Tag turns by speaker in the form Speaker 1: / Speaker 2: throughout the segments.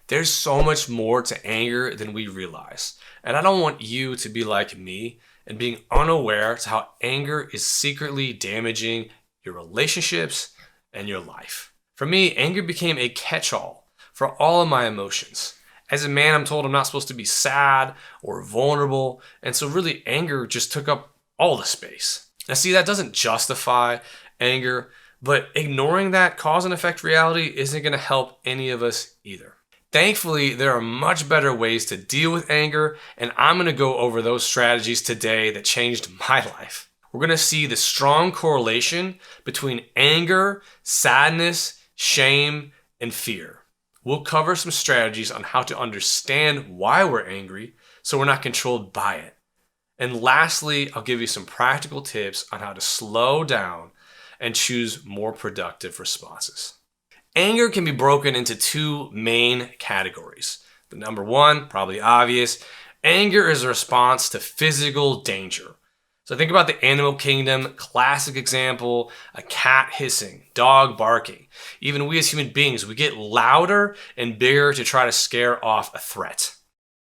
Speaker 1: There's so much more to anger than we realize. And I don't want you to be like me and being unaware to how anger is secretly damaging your relationships and your life. For me, anger became a catch-all for all of my emotions. As a man, I'm told I'm not supposed to be sad or vulnerable, and so really anger just took up all the space. Now see, that doesn't justify anger, but ignoring that cause and effect reality isn't going to help any of us either. Thankfully, there are much better ways to deal with anger, and I'm going to go over those strategies today that changed my life. We're going to see the strong correlation between anger, sadness, shame, and fear. We'll cover some strategies on how to understand why we're angry so we're not controlled by it. And lastly, I'll give you some practical tips on how to slow down and choose more productive responses. Anger can be broken into two main categories. The number one, probably obvious, anger is a response to physical danger. So think about the animal kingdom, classic example, a cat hissing, dog barking. Even we as human beings, we get louder and bigger to try to scare off a threat.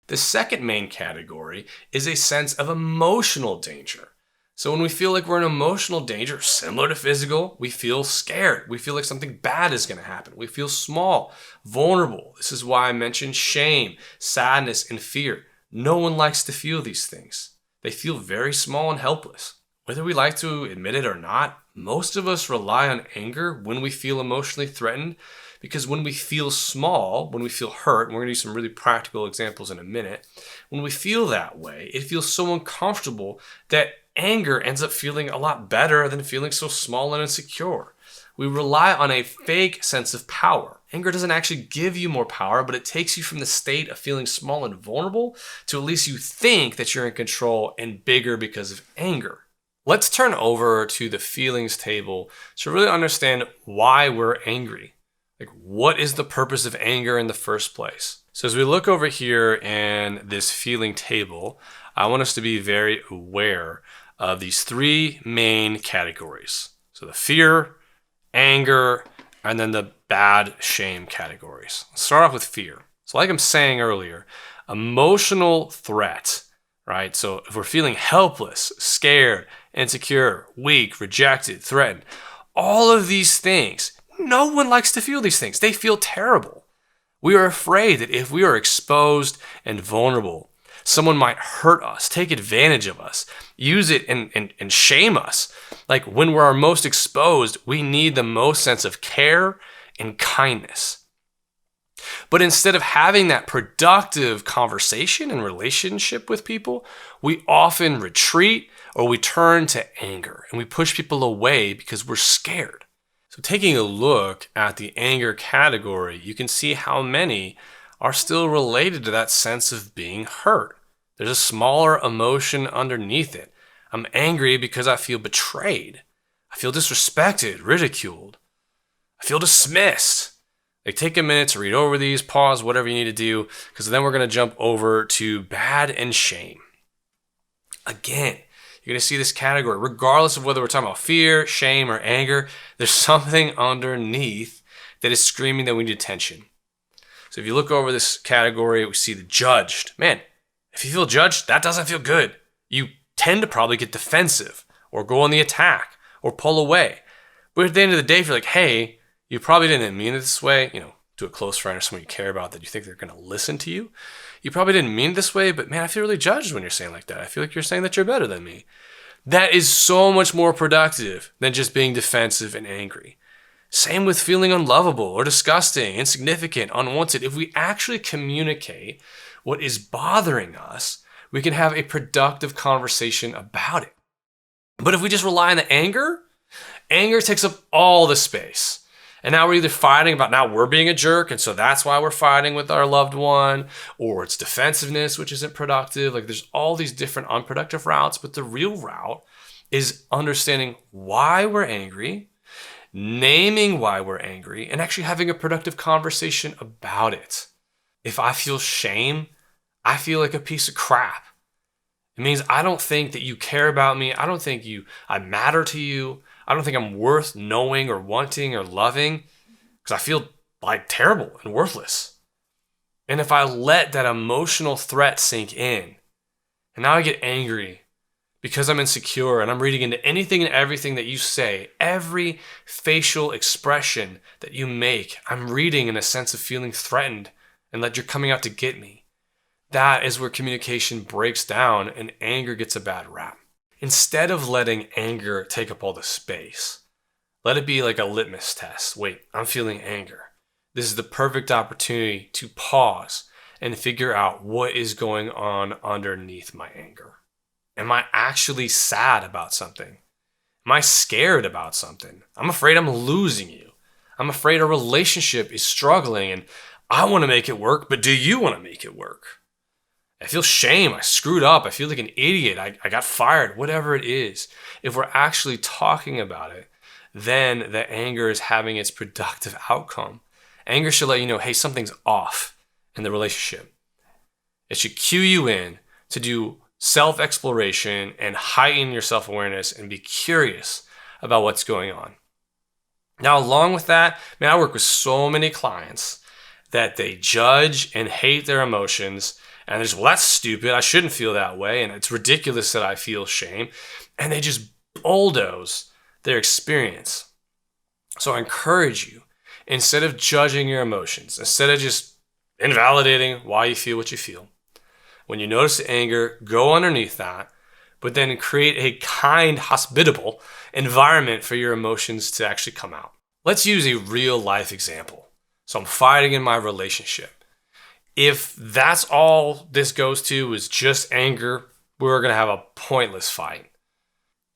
Speaker 1: The second main category is a sense of emotional danger. So when we feel like we're in emotional danger, similar to physical, we feel scared. We feel like something bad is going to happen. We feel small, vulnerable. This is why I mentioned shame, sadness, and fear. No one likes to feel these things. They feel very small and helpless. Whether we like to admit it or not, most of us rely on anger when we feel emotionally threatened, because when we feel small, when we feel hurt, and we're going to use some really practical examples in a minute, when we feel that way, it feels so uncomfortable that anger ends up feeling a lot better than feeling so small and insecure. We rely on a fake sense of power. Anger doesn't actually give you more power, but it takes you from the state of feeling small and vulnerable to at least you think that you're in control and bigger because of anger. Let's turn over to the feelings table to really understand why we're angry. Like, what is the purpose of anger in the first place? So as we look over here in this feeling table, I want us to be very aware of these three main categories. So the fear, anger, and then the bad shame categories. Let's start off with fear. So like I'm saying earlier, emotional threat, right? So if we're feeling helpless, scared, insecure, weak, rejected, threatened, all of these things, no one likes to feel these things. They feel terrible. We are afraid that if we are exposed and vulnerable, someone might hurt us, take advantage of us, use it and shame us. Like when we're our most exposed, we need the most sense of care and kindness. But instead of having that productive conversation and relationship with people, we often retreat or we turn to anger and we push people away because we're scared. So taking a look at the anger category, you can see how many are still related to that sense of being hurt. There's a smaller emotion underneath it. I'm angry because I feel betrayed. I feel disrespected, ridiculed. I feel dismissed. Like, take a minute to read over these, pause, whatever you need to do, because then we're going to jump over to bad and shame. Again, you're going to see this category, regardless of whether we're talking about fear, shame, or anger, there's something underneath that is screaming that we need attention. So if you look over this category, we see the judged. Man, if you feel judged, that doesn't feel good. You tend to probably get defensive or go on the attack or pull away. But at the end of the day, if you're like, hey, you probably didn't mean it this way, to a close friend or someone you care about that you think they're going to listen to you. You probably didn't mean it this way, but man, I feel really judged when you're saying like that. I feel like you're saying that you're better than me. That is so much more productive than just being defensive and angry. Same with feeling unlovable or disgusting, insignificant, unwanted. If we actually communicate what is bothering us, we can have a productive conversation about it. But if we just rely on the anger takes up all the space. And now we're either fighting about now we're being a jerk, and so that's why we're fighting with our loved one, or it's defensiveness, which isn't productive. Like, there's all these different unproductive routes, but the real route is understanding why we're angry, naming why we're angry, and actually having a productive conversation about it. If I feel shame, I feel like a piece of crap. It means I don't think that you care about me. I don't think I matter to you. I don't think I'm worth knowing or wanting or loving because I feel like terrible and worthless. And if I let that emotional threat sink in, and now I get angry because I'm insecure and I'm reading into anything and everything that you say, every facial expression that you make, I'm reading in a sense of feeling threatened and that you're coming out to get me. That is where communication breaks down and anger gets a bad rap. Instead of letting anger take up all the space, let it be like a litmus test. Wait, I'm feeling anger. This is the perfect opportunity to pause and figure out what is going on underneath my anger. Am I actually sad about something? Am I scared about something? I'm afraid I'm losing you. I'm afraid our relationship is struggling and I want to make it work, but do you want to make it work? I feel shame. I screwed up. I feel like an idiot. I got fired, whatever it is. If we're actually talking about it, then the anger is having its productive outcome. Anger should let you know, hey, something's off in the relationship. It should cue you in to do self-exploration and heighten your self-awareness and be curious about what's going on. Now, along with that, man, I work with so many clients that they judge and hate their emotions. And they're just, well, that's stupid. I shouldn't feel that way. And it's ridiculous that I feel shame. And they just bulldoze their experience. So I encourage you, instead of judging your emotions, instead of just invalidating why you feel what you feel, when you notice the anger, go underneath that, but then create a kind, hospitable environment for your emotions to actually come out. Let's use a real life example. So I'm fighting in my relationship. If that's all this goes to is just anger, we're going to have a pointless fight.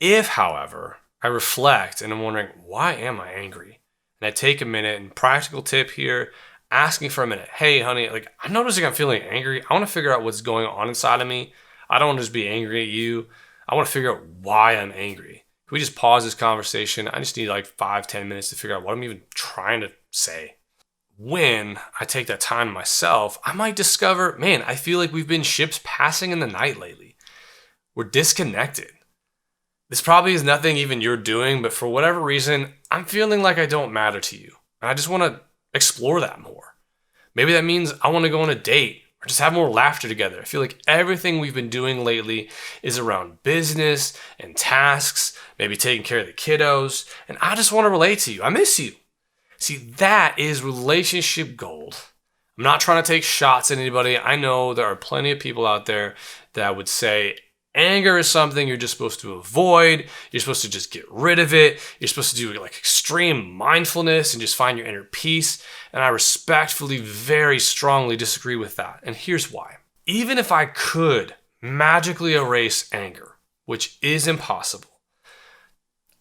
Speaker 1: If, however, I reflect and I'm wondering, why am I angry? And I take a minute, and practical tip here, asking for a minute. Hey, honey, like I'm noticing I'm feeling angry. I want to figure out what's going on inside of me. I don't want to just be angry at you. I want to figure out why I'm angry. Can we just pause this conversation? I just need like 5-10 minutes to figure out what I'm even trying to say. When I take that time myself, I might discover, man, I feel like we've been ships passing in the night lately. We're disconnected. This probably is nothing even you're doing, but for whatever reason, I'm feeling like I don't matter to you. And I just want to explore that more. Maybe that means I want to go on a date or just have more laughter together. I feel like everything we've been doing lately is around business and tasks, maybe taking care of the kiddos, and I just want to relate to you. I miss you. See, that is relationship gold. I'm not trying to take shots at anybody. I know there are plenty of people out there that would say anger is something you're just supposed to avoid. You're supposed to just get rid of it. You're supposed to do like extreme mindfulness and just find your inner peace. And I respectfully, very strongly disagree with that. And here's why. Even if I could magically erase anger, which is impossible,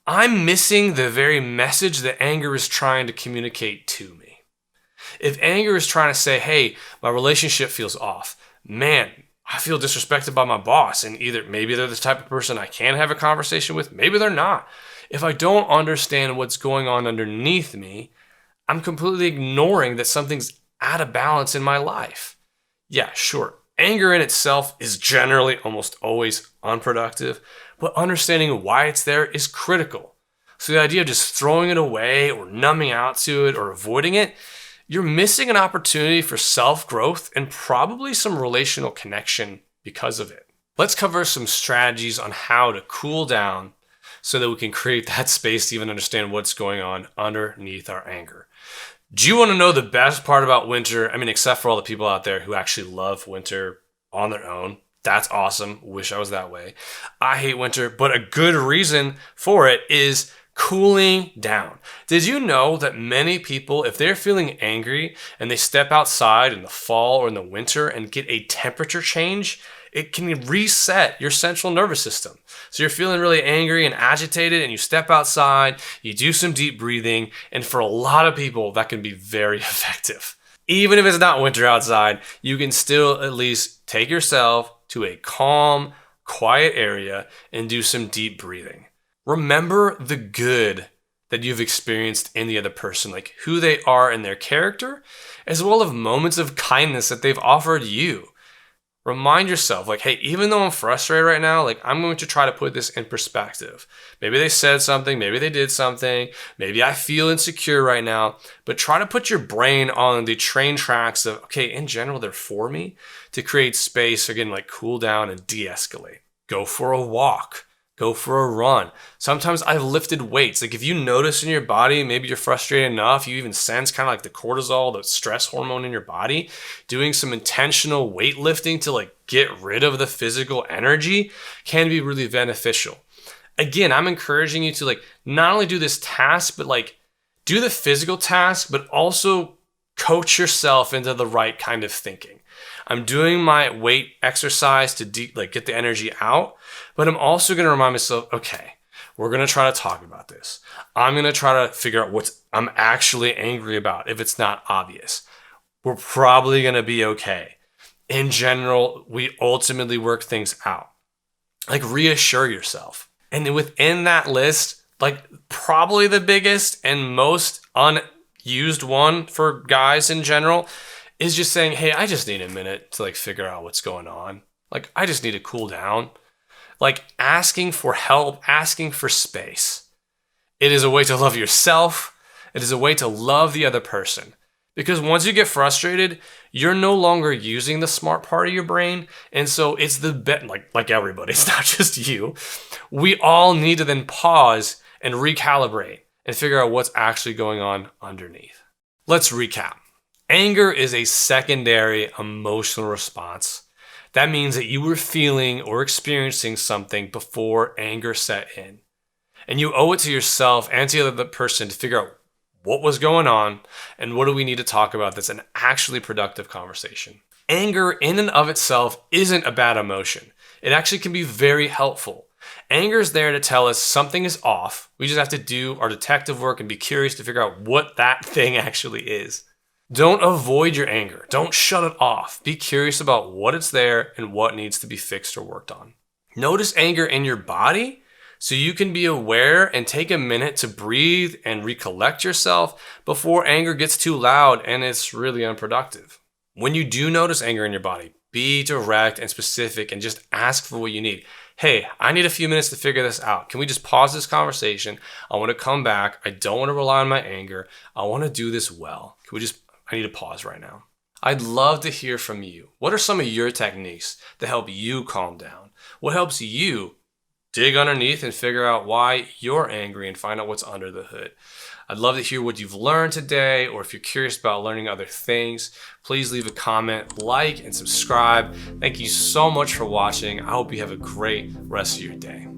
Speaker 1: I'm missing the very message that anger is trying to communicate to me. If anger is trying to say, hey, my relationship feels off, man, I feel disrespected by my boss, and either maybe they're the type of person I can have a conversation with, maybe they're not. If I don't understand what's going on underneath me, I'm completely ignoring that something's out of balance in my life. Yeah, sure. Anger in itself is generally almost always unproductive, but understanding why it's there is critical. So the idea of just throwing it away or numbing out to it or avoiding it, you're missing an opportunity for self-growth and probably some relational connection because of it. Let's cover some strategies on how to cool down so that we can create that space to even understand what's going on underneath our anger. Do you want to know the best part about winter? I mean, except for all the people out there who actually love winter on their own. That's awesome. Wish I was that way. I hate winter, but a good reason for it is cooling down. Did you know that many people, if they're feeling angry and they step outside in the fall or in the winter and get a temperature change, it can reset your central nervous system. So you're feeling really angry and agitated and you step outside, you do some deep breathing, and for a lot of people, that can be very effective. Even if it's not winter outside, you can still at least take yourself to a calm, quiet area and do some deep breathing. Remember the good that you've experienced in the other person, like who they are and their character, as well as moments of kindness that they've offered you. Remind yourself, like, hey, even though I'm frustrated right now, like, I'm going to try to put this in perspective. Maybe they said something, maybe they did something, maybe I feel insecure right now, but try to put your brain on the train tracks of, okay, in general, they're for me, to create space, again, like cool down and de-escalate. Go for a walk. Go for a run. Sometimes I've lifted weights. Like if you notice in your body, maybe you're frustrated enough, you even sense kind of like the cortisol, the stress hormone in your body, doing some intentional weightlifting to like get rid of the physical energy can be really beneficial. Again, I'm encouraging you to like not only do this task, but like do the physical task, but also coach yourself into the right kind of thinking. I'm doing my weight exercise to get the energy out, but I'm also going to remind myself, okay, we're going to try to talk about this. I'm going to try to figure out what I'm actually angry about if it's not obvious. We're probably going to be okay. In general, we ultimately work things out. Like reassure yourself. And within that list, like probably the biggest and most unused one for guys in general is just saying, hey, I just need a minute to like figure out what's going on. Like, I just need to cool down. Like asking for help, asking for space. It is a way to love yourself. It is a way to love the other person. Because once you get frustrated, you're no longer using the smart part of your brain. And so it's the like everybody, it's not just you. We all need to then pause and recalibrate and figure out what's actually going on underneath. Let's recap. Anger is a secondary emotional response. That means that you were feeling or experiencing something before anger set in. And you owe it to yourself and to the other person to figure out what was going on and what do we need to talk about that's an actually productive conversation. Anger in and of itself isn't a bad emotion. It actually can be very helpful. Anger is there to tell us something is off. We just have to do our detective work and be curious to figure out what that thing actually is. Don't avoid your anger. Don't shut it off. Be curious about what it's there and what needs to be fixed or worked on. Notice anger in your body so you can be aware and take a minute to breathe and recollect yourself before anger gets too loud and it's really unproductive. When you do notice anger in your body, be direct and specific and just ask for what you need. Hey, I need a few minutes to figure this out. Can we just pause this conversation? I want to come back. I don't want to rely on my anger. I want to do this well. I need to pause right now. I'd love to hear from you. What are some of your techniques that help you calm down? What helps you dig underneath and figure out why you're angry and find out what's under the hood? I'd love to hear what you've learned today, or if you're curious about learning other things, please leave a comment, like, and subscribe. Thank you so much for watching. I hope you have a great rest of your day.